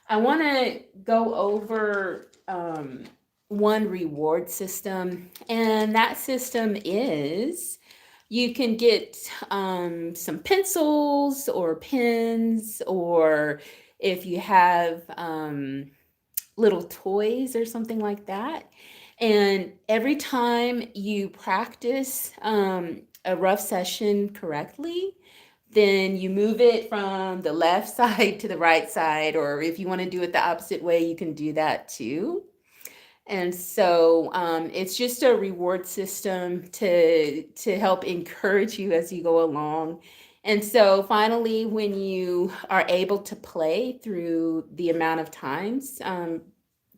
I want to go over one reward system, and that system is you can get some pencils or pens, or if you have little toys or something like that. And every time you practice a rough session correctly, then you move it from the left side to the right side, or if you want to do it the opposite way, you can do that too. And so it's just a reward system to help encourage you as you go along. And so finally, when you are able to play through the amount of times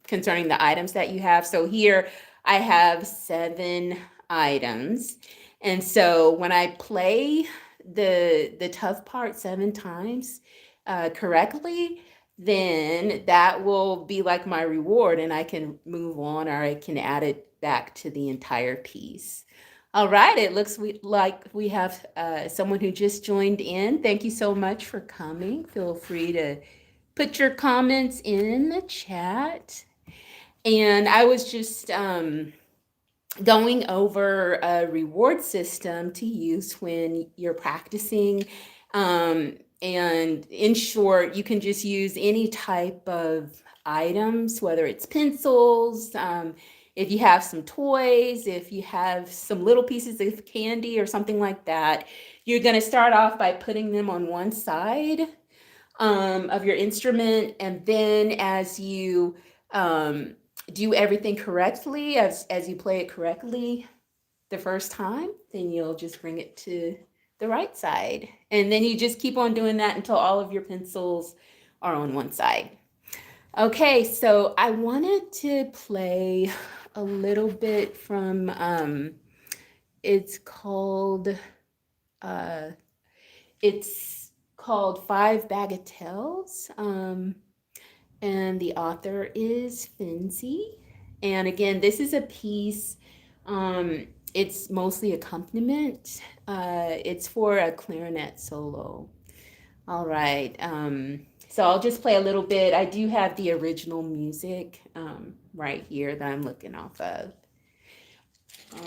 concerning the items that you have. So here I have 7 items. And so when I play the tough part 7 times correctly, then that will be like my reward, and I can move on, or I can add it back to the entire piece. All right, it looks like we have someone who just joined in. Thank you so much for coming. Feel free to put your comments in the chat. And I was just going over a reward system to use when you're practicing. And in short, you can just use any type of items, whether it's pencils, if you have some toys, if you have some little pieces of candy or something like that. You're going to start off by putting them on one side of your instrument, and then as you do everything correctly, as you play it correctly the first time, then you'll just bring it to the right side, and then you just keep on doing that until all of your pencils are on one side. Okay, so I wanted to play a little bit from it's called uh it's called Five Bagatelles. And the author is Finzi. And again, this is a piece. It's mostly accompaniment. It's for a clarinet solo. All right. So I'll just play a little bit. I do have the original music right here that I'm looking off of.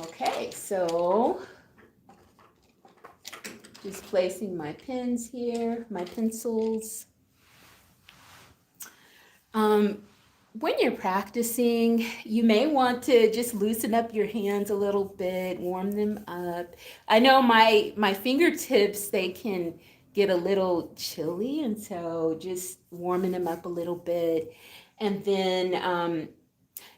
Okay, so just placing my pens here, my pencils. Um, when you're practicing, you may want to just loosen up your hands a little bit, warm them up. I know my fingertips, they can get a little chilly, and so just warming them up a little bit. And then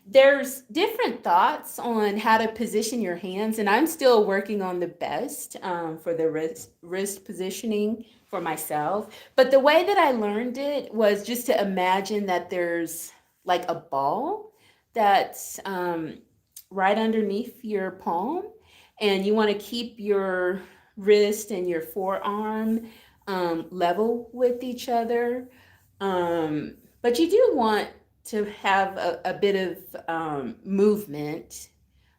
there's different thoughts on how to position your hands, and I'm still working on the best for the wrist positioning for myself. But the way that I learned it was just to imagine that there's like a ball that's right underneath your palm, and you want to keep your wrist and your forearm level with each other. But you do want to have a bit of movement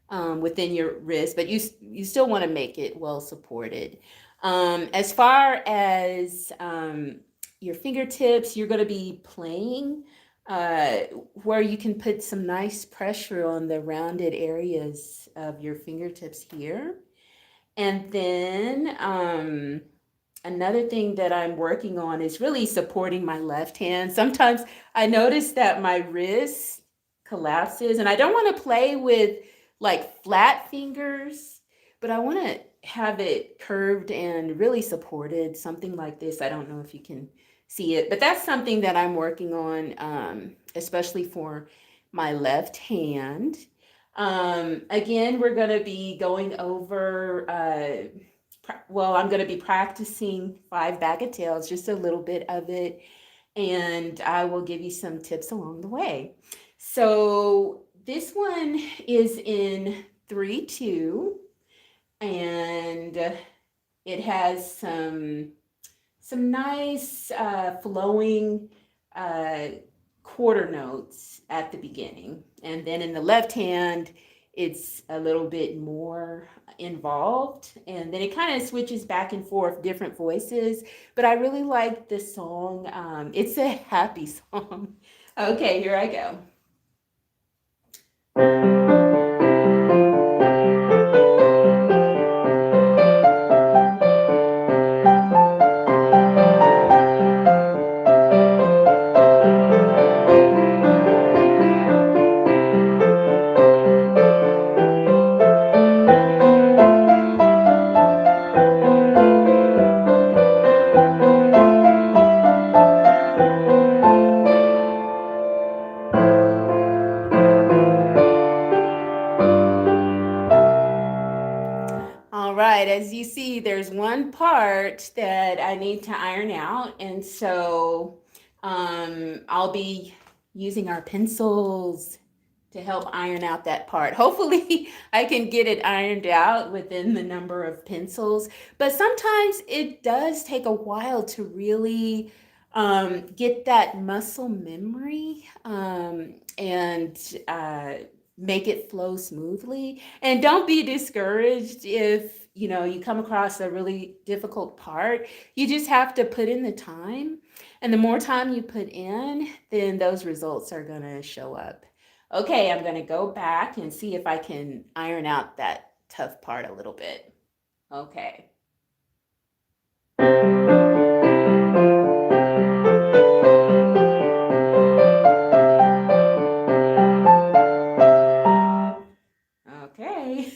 within your wrist, but you still want to make it well supported. As far as your fingertips, you're going to be playing uh, where you can put some nice pressure on the rounded areas of your fingertips here. And then another thing that I'm working on is really supporting my left hand. Sometimes I notice that my wrist collapses, and I don't want to play with like flat fingers, but I want to have it curved and really supported, something like this. I don't know if you can see it, but that's something that I'm working on, especially for my left hand. Again, we're going to be going over well, I'm going to be practicing Five Bagatelles, just a little bit of it, and I will give you some tips along the way. So this one is in 3/2, and it has some nice flowing uh, quarter notes at the beginning, and then in the left hand, it's a little bit more involved, and then it kind of switches back and forth, different voices. But I really like this song. It's a happy song. Okay, here I go. All right, as you see, there's one part that I need to iron out, and so I'll be using our pencils to help iron out that part. Hopefully, I can get it ironed out within the number of pencils, but sometimes it does take a while to really get that muscle memory and make it flow smoothly. And don't be discouraged if you come across a really difficult part. You just have to put in the time, and the more time you put in, then those results are going to show up. Okay, I'm going to go back and see if I can iron out that tough part a little bit. Okay. Okay.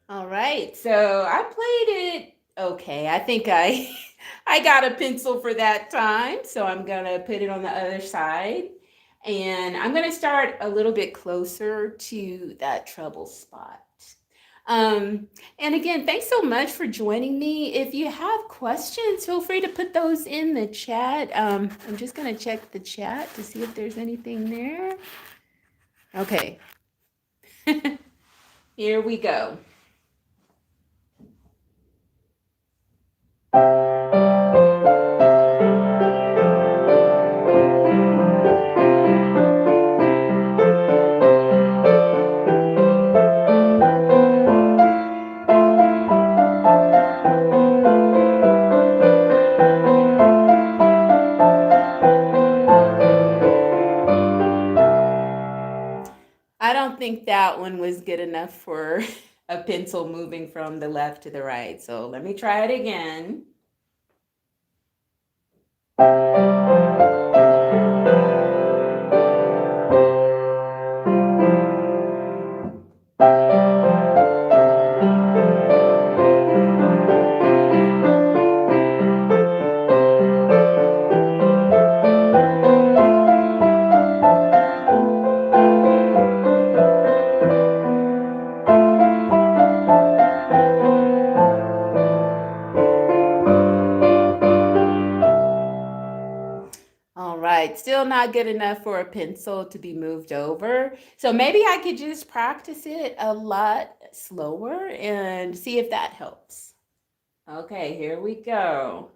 All right, so I played it okay. I think I I got a pencil for that time, so I'm gonna put it on the other side, and I'm gonna start a little bit closer to that treble spot. Um, and again, thanks so much for joining me. If you have questions, feel free to put those in the chat. I'm just gonna check the chat to see if there's anything there. Okay, here we go. I don't think that one was good enough for a pencil moving from the left to the right. So let me try it again. All right, still not good enough for a pencil to be moved over. So maybe I could just practice it a lot slower and see if that helps. Okay, here we go.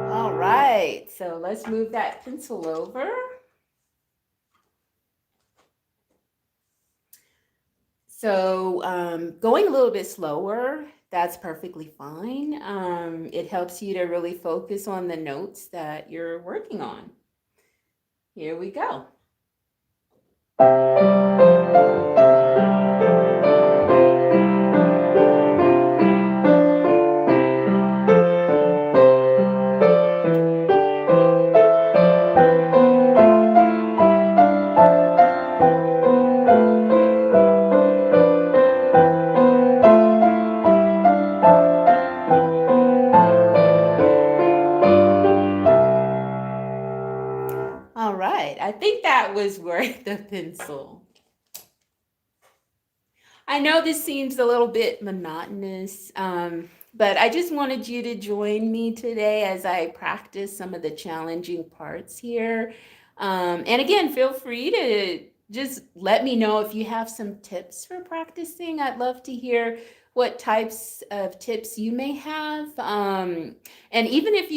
All right, so let's move that pencil over. So going a little bit slower, that's perfectly fine. It helps you to really focus on the notes that you're working on. Here we go. I think that was worth the pencil. I know this seems a little bit monotonous, but I just wanted you to join me today as I practice some of the challenging parts here. And again, feel free to just let me know if you have some tips for practicing. I'd love to hear what types of tips you may have. And even if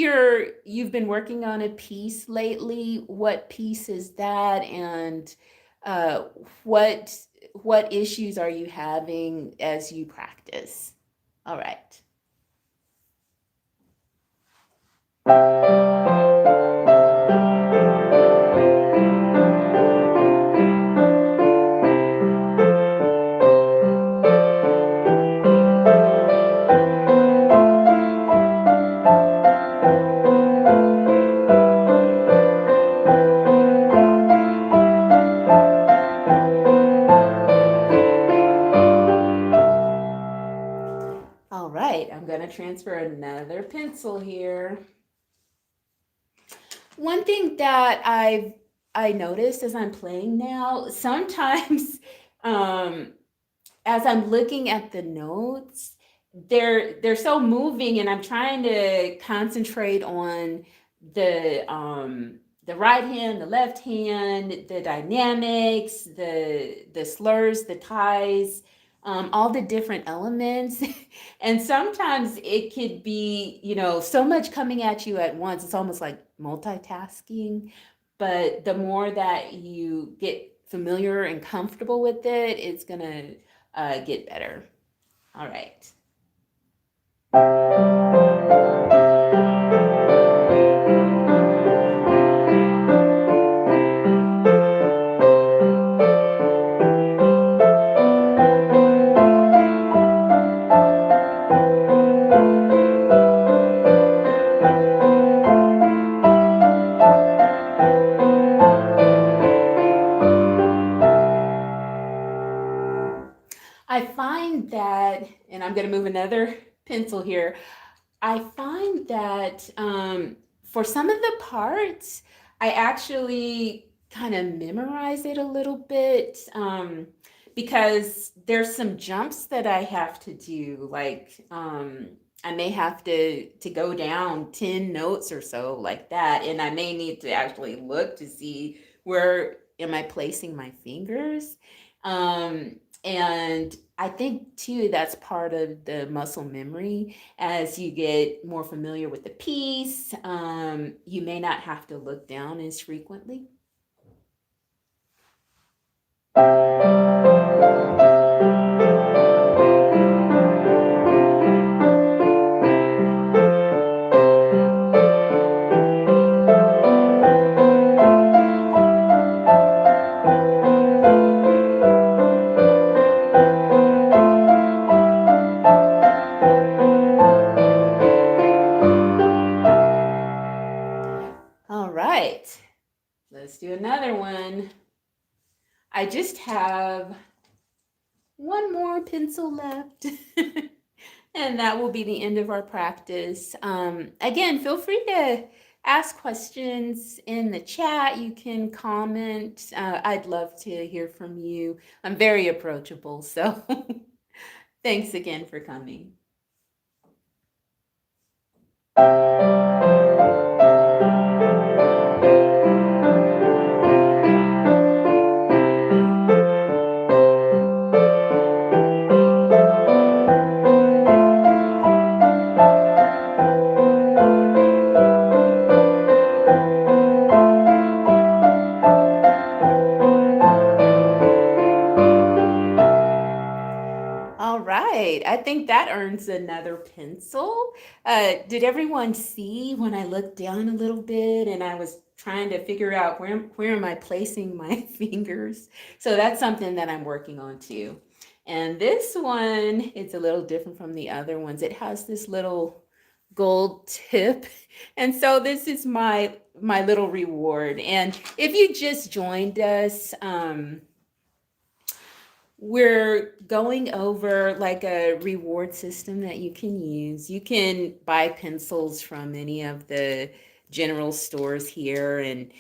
you've been working on a piece lately, what piece is that? And uh, what what issues are you having as you practice? All right. All right, I'm going to transfer another pencil here. One thing that I noticed as I'm playing now, sometimes um, as I'm looking at the notes, they're so moving, and I'm trying to concentrate on the right hand, the left hand, the dynamics, the slurs, the ties, all the different elements. And sometimes it could be, so much coming at you at once. It's almost like multitasking. But the more that you get familiar and comfortable with it, it's gonna get better. All right. I find that, and I'm going to move another pencil here. I find that for some of the parts, I actually kind of memorize it a little bit because there's some jumps that I have to do. Like I may have to go down 10 notes or so like that, and I may need to actually look to see where am I placing my fingers. And I think too that's part of the muscle memory. As you get more familiar with the piece, you may not have to look down as frequently. All right, let's do another one. I just have one more pencil left. And that will be the end of our practice. Again, feel free to ask questions in the chat. You can comment. I'd love to hear from you. I'm very approachable, so thanks again for coming. All right, I think that earns another pencil. Did everyone see when I looked down a little bit and I was trying to figure out where am I placing my fingers? So that's something that I'm working on too. And this one, it's a little different from the other ones. It has this little gold tip. And so this is my little reward. And if you just joined us, we're going over like a reward system that you can use. You can buy pencils from any of the general stores here, and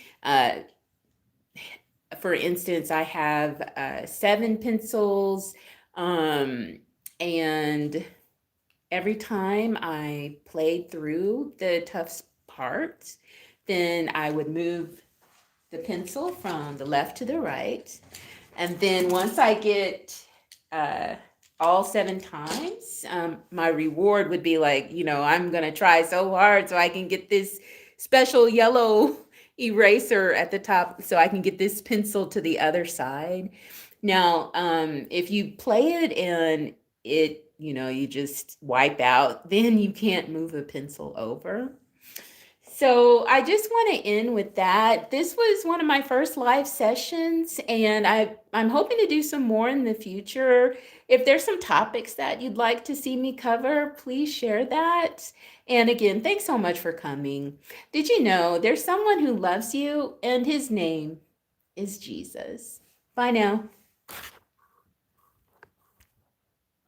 For instance, I have 7 pencils, and every time I played through the tough parts, then I would move the pencil from the left to the right. And then once I get uh, all 7 times, my reward would be like, I'm going to try so hard so I can get this special yellow eraser at the top so I can get this pencil to the other side. Now, if you play it and you just wipe out, then you can't move a pencil over. So I just want to end with that. This was one of my first live sessions, and I'm hoping to do some more in the future. If there's some topics that you'd like to see me cover, please share that. And again, thanks so much for coming. Did you know there's someone who loves you, and his name is Jesus? Bye now.